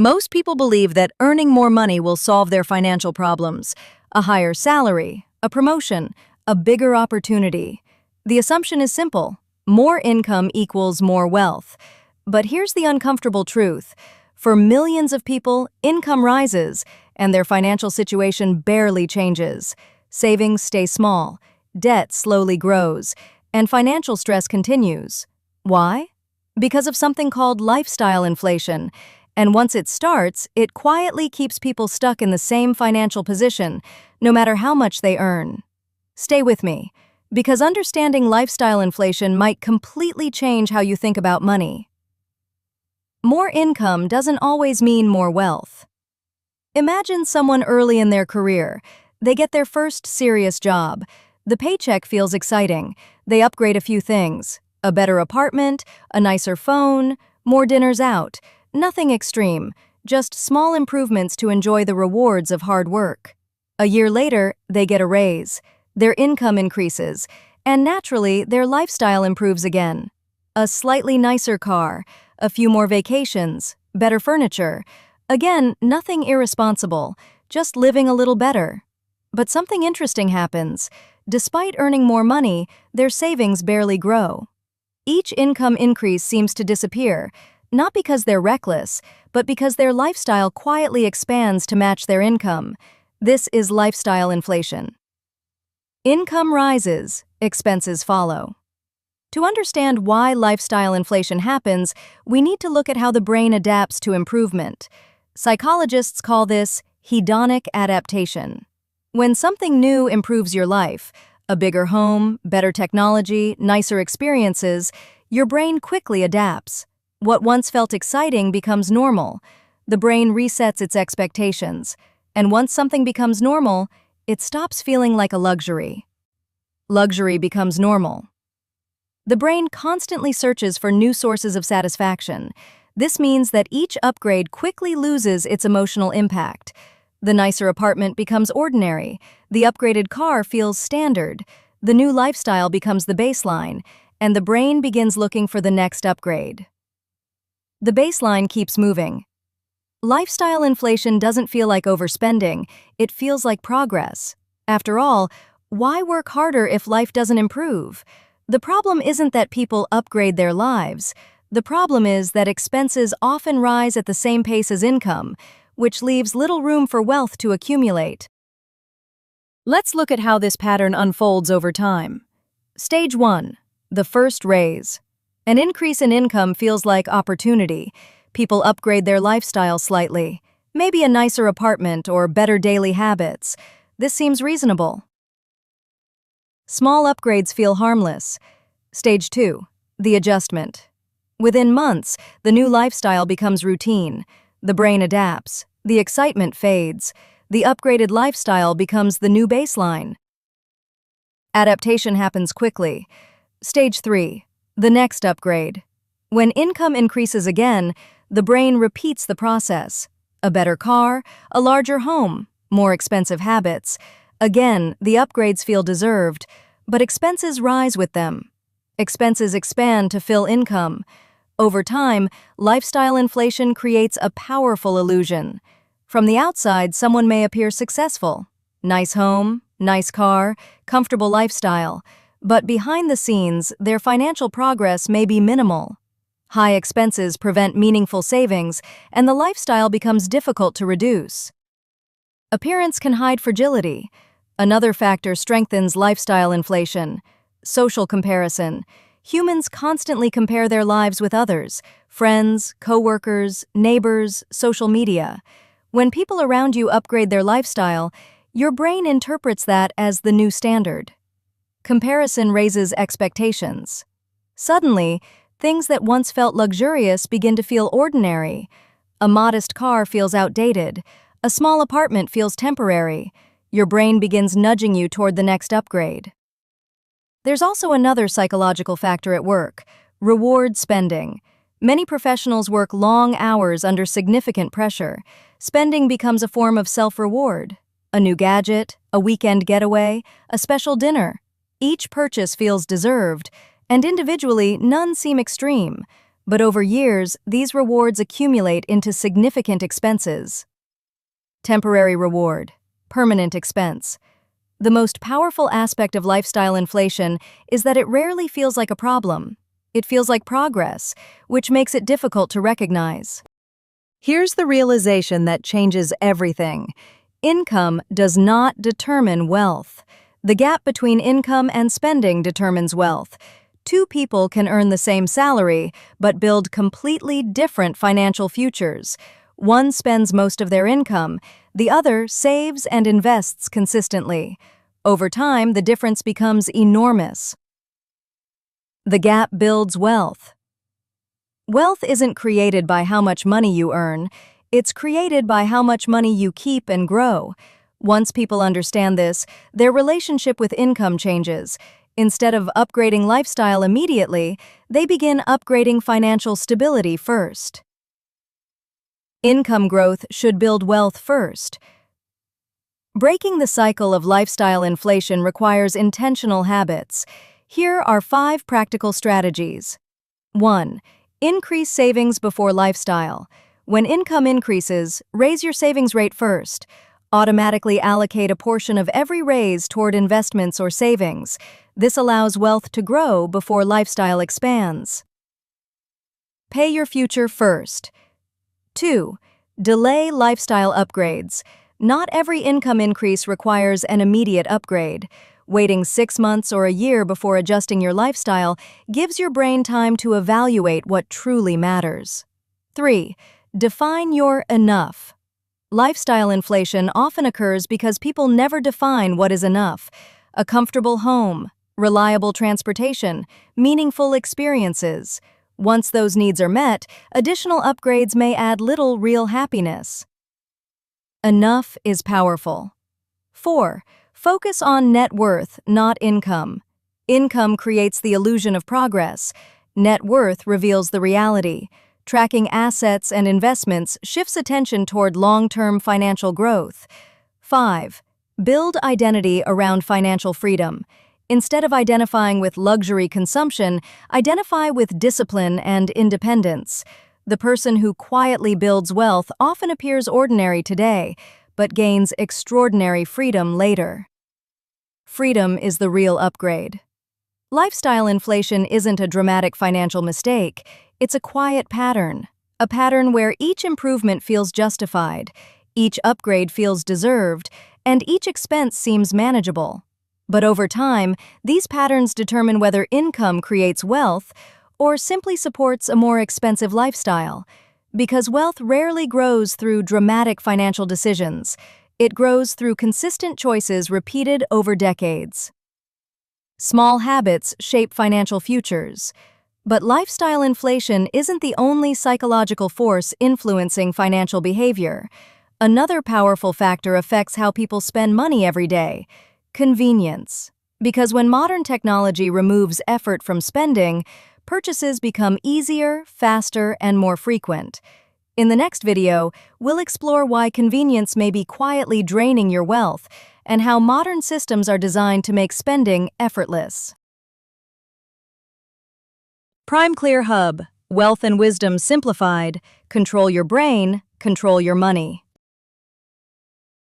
Most people believe that earning more money will solve their financial problems. A higher salary, a promotion, a bigger opportunity. The assumption is simple: more income equals more wealth. But here's the uncomfortable truth. For millions of people, income rises, and their financial situation barely changes. Savings stay small, debt slowly grows, and financial stress continues. Why? Because of something called lifestyle inflation. And once it starts, it quietly keeps people stuck in the same financial position, no matter how much they earn. Stay with me, because understanding lifestyle inflation might completely change how you think about money. More income doesn't always mean more wealth. Imagine someone early in their career. They get their first serious job. The paycheck feels exciting. They upgrade a few things: a better apartment, a nicer phone, more dinners out. Nothing extreme, just small improvements to enjoy the rewards of hard work. A year later, they get a raise. Their income increases, and naturally, their lifestyle improves again. A slightly nicer car, a few more vacations, better furniture. Again, nothing irresponsible, just living a little better. But something interesting happens. Despite earning more money, their savings barely grow. Each income increase seems to disappear, not because they're reckless, but because their lifestyle quietly expands to match their income. This is lifestyle inflation. Income rises, expenses follow. To understand why lifestyle inflation happens, we need to look at how the brain adapts to improvement. Psychologists call this hedonic adaptation. When something new improves your life, a bigger home, better technology, nicer experiences, your brain quickly adapts. What once felt exciting becomes normal. The brain resets its expectations. And once something becomes normal, it stops feeling like a luxury. Luxury becomes normal. The brain constantly searches for new sources of satisfaction. This means that each upgrade quickly loses its emotional impact. The nicer apartment becomes ordinary. The upgraded car feels standard. The new lifestyle becomes the baseline, and the brain begins looking for the next upgrade. The baseline keeps moving. Lifestyle inflation doesn't feel like overspending, it feels like progress. After all, why work harder if life doesn't improve? The problem isn't that people upgrade their lives. The problem is that expenses often rise at the same pace as income, which leaves little room for wealth to accumulate. Let's look at how this pattern unfolds over time. Stage 1. The first raise. An increase in income feels like opportunity. People upgrade their lifestyle slightly, maybe a nicer apartment or better daily habits. This seems reasonable. Small upgrades feel harmless. Stage 2. The adjustment. Within months, the new lifestyle becomes routine. The brain adapts. The excitement fades. The upgraded lifestyle becomes the new baseline. Adaptation happens quickly. Stage 3. The next upgrade. When income increases again, the brain repeats the process. A better car, a larger home, more expensive habits. Again, the upgrades feel deserved, but expenses rise with them. Expenses expand to fill income. Over time, lifestyle inflation creates a powerful illusion. From the outside, someone may appear successful. Nice home, nice car, comfortable lifestyle. But behind the scenes, their financial progress may be minimal. High expenses prevent meaningful savings, and the lifestyle becomes difficult to reduce. Appearance can hide fragility. Another factor strengthens lifestyle inflation: social comparison. Humans constantly compare their lives with others: friends, coworkers, neighbors, social media. When people around you upgrade their lifestyle, your brain interprets that as the new standard. Comparison raises expectations. Suddenly, things that once felt luxurious begin to feel ordinary. A modest car feels outdated. A small apartment feels temporary. Your brain begins nudging you toward the next upgrade. There's also another psychological factor at work: reward spending. Many professionals work long hours under significant pressure. Spending becomes a form of self-reward. A new gadget, a weekend getaway, a special dinner. Each purchase feels deserved, and individually, none seem extreme. But over years, these rewards accumulate into significant expenses. Temporary reward, permanent expense. The most powerful aspect of lifestyle inflation is that it rarely feels like a problem. It feels like progress, which makes it difficult to recognize. Here's the realization that changes everything. Income does not determine wealth. The gap between income and spending determines wealth. Two people can earn the same salary, but build completely different financial futures. One spends most of their income, the other saves and invests consistently. Over time, the difference becomes enormous. The gap builds wealth. Wealth isn't created by how much money you earn, it's created by how much money you keep and grow. Once people understand this, their relationship with income changes. Instead of upgrading lifestyle immediately, they begin upgrading financial stability first. Income growth should build wealth first. Breaking the cycle of lifestyle inflation requires intentional habits. Here are 5 practical strategies. 1. Increase savings before lifestyle. When income increases, raise your savings rate first. Automatically allocate a portion of every raise toward investments or savings. This allows wealth to grow before lifestyle expands. Pay your future first. 2. Delay lifestyle upgrades. Not every income increase requires an immediate upgrade. Waiting 6 months or a year before adjusting your lifestyle gives your brain time to evaluate what truly matters. 3. Define your enough. Lifestyle inflation often occurs because people never define what is enough. A comfortable home, reliable transportation, meaningful experiences. Once those needs are met, additional upgrades may add little real happiness. Enough is powerful. 4. Focus on net worth, not income. Income creates the illusion of progress. Net worth reveals the reality. Tracking assets and investments shifts attention toward long-term financial growth. 5. Build identity around financial freedom. Instead of identifying with luxury consumption, identify with discipline and independence. The person who quietly builds wealth often appears ordinary today, but gains extraordinary freedom later. Freedom is the real upgrade. Lifestyle inflation isn't a dramatic financial mistake. It's a quiet pattern. A pattern where each improvement feels justified, each upgrade feels deserved, and each expense seems manageable. But over time, these patterns determine whether income creates wealth or simply supports a more expensive lifestyle. Because wealth rarely grows through dramatic financial decisions. It grows through consistent choices repeated over decades. Small habits shape financial futures. But lifestyle inflation isn't the only psychological force influencing financial behavior. Another powerful factor affects how people spend money every day: convenience. Because when modern technology removes effort from spending, purchases become easier, faster, and more frequent. In the next video, we'll explore why convenience may be quietly draining your wealth and how modern systems are designed to make spending effortless. PrimeClear Hub, Wealth and Wisdom Simplified. Control your brain, control your money.